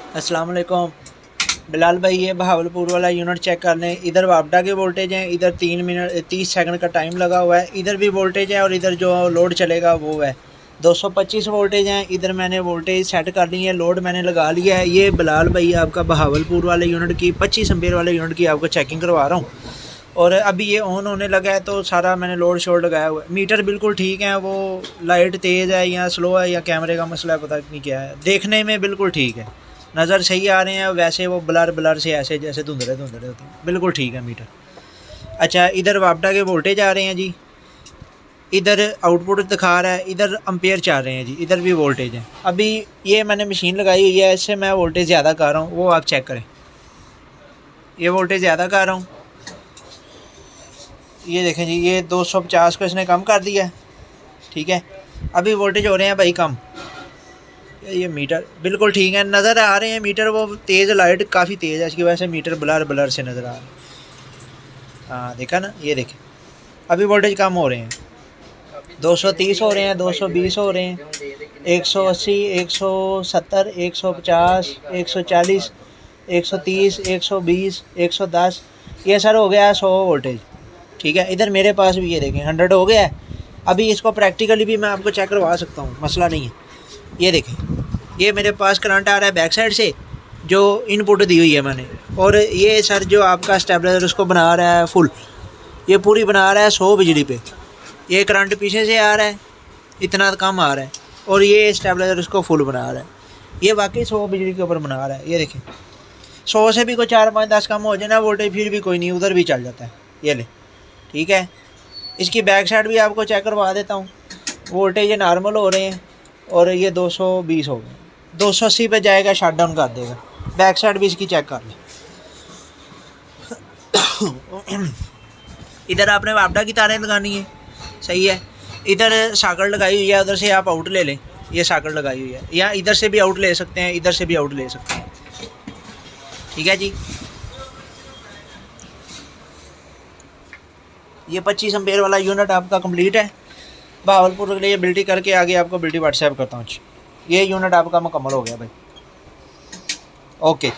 अस्सलाम वालेकुम बिलाल भाई, ये बहावलपुर वाला यूनिट चेक कर लें। इधर वापडा के वोल्टेज हैं, इधर 3 मिनट 30 सेकंड का टाइम लगा हुआ है। इधर भी वोल्टेज है और इधर जो लोड चलेगा वो है 225 वोल्टेज हैं। इधर मैंने वोल्टेज सेट कर ली है, लोड मैंने लगा लिया है। ये बिलाल भाई आपका बहावलपुर वाले यूनिट की 25 एम्पीयर वाले यूनिट की आपको चेकिंग करवा रहा हूँ। और अभी ये ऑन होने लगा है तो सारा मैंने लोड शोड लगाया हुआ है। मीटर बिल्कुल ठीक है, वो लाइट तेज़ है या स्लो है या कैमरे का मसला है, पता नहीं क्या है। देखने में बिल्कुल ठीक है, नज़र सही आ रहे हैं। वैसे वो ब्लर ब्लर से ऐसे जैसे धुंधले धुंधले होते हैं, बिल्कुल ठीक है मीटर। अच्छा, इधर वापडा के वोल्टेज आ रहे हैं जी, इधर आउटपुट दिखा रहा है, इधर अम्पेयर चाह रहे हैं जी, इधर भी वोल्टेज है। अभी ये मैंने मशीन लगाई हुई है, इससे मैं वोल्टेज ज़्यादा कर रहा हूँ, वो आप चेक करें। ये वोल्टेज ज़्यादा कर रहा हूँ, ये देखें जी, ये 250 को इसने कम कर दिया है, ठीक है। अभी वोल्टेज हो रहे हैं भाई कम। ये मीटर बिल्कुल ठीक है, नज़र आ रहे हैं मीटर, वो तेज़ लाइट काफ़ी तेज़ है, इसकी वजह से मीटर ब्लर ब्लर से नज़र आ रहा है। हाँ देखा ना, ये देखें अभी वोल्टेज कम हो रहे हैं, 230 हो रहे हैं, 220 हो रहे हैं, 180, 170, 150, 140, 130, 120, 110, ये सर हो गया है 100 वोल्टेज, ठीक है। इधर मेरे पास भी ये देखें 100 हो गया है। अभी इसको प्रैक्टिकली भी मैं आपको चेक करवा सकता हूँ, मसला नहीं है। ये देखें, ये मेरे पास करंट आ रहा है बैक साइड से, जो इनपुट दी हुई है मैंने। और ये सर जो आपका स्टेबलाइजर उसको बना रहा है फुल, ये पूरी बना रहा है 100 बिजली पे। ये करंट पीछे से आ रहा है, इतना कम आ रहा है, और ये स्टेबलाइजर उसको फुल बना रहा है। ये वाकई 100 बिजली के ऊपर बना रहा है। ये देखें 100 से भी कोई 4, 5, 10 कम हो जाए ना वोल्टेज, फिर भी कोई नहीं, उधर भी चल जाता है। ये ले, ठीक है। इसकी बैक साइड भी आपको चेक करवा देता हूँ। वोल्टेज नॉर्मल हो रहे हैं और ये 220 हो गए, 280 पे जाएगा, शट डाउन कर देगा। बैक साइड भी इसकी चेक कर लें। इधर आपने वापडा की तारें लगानी है, सही है। इधर साकड़ लगाई हुई है, उधर से आप आउट ले लें। ये साकड़ लगाई हुई है, या इधर से भी आउट ले सकते हैं, इधर से भी आउट ले सकते हैं, ठीक है जी। ये 25 एम्पेयर वाला यूनिट आपका कंप्लीट है। बहावलपुर के लिए बिल्टी करके आगे आपको बिल्टी व्हाट्सएप करता हूँ। ये यूनिट आपका मुकम्मल हो गया भाई, ओके।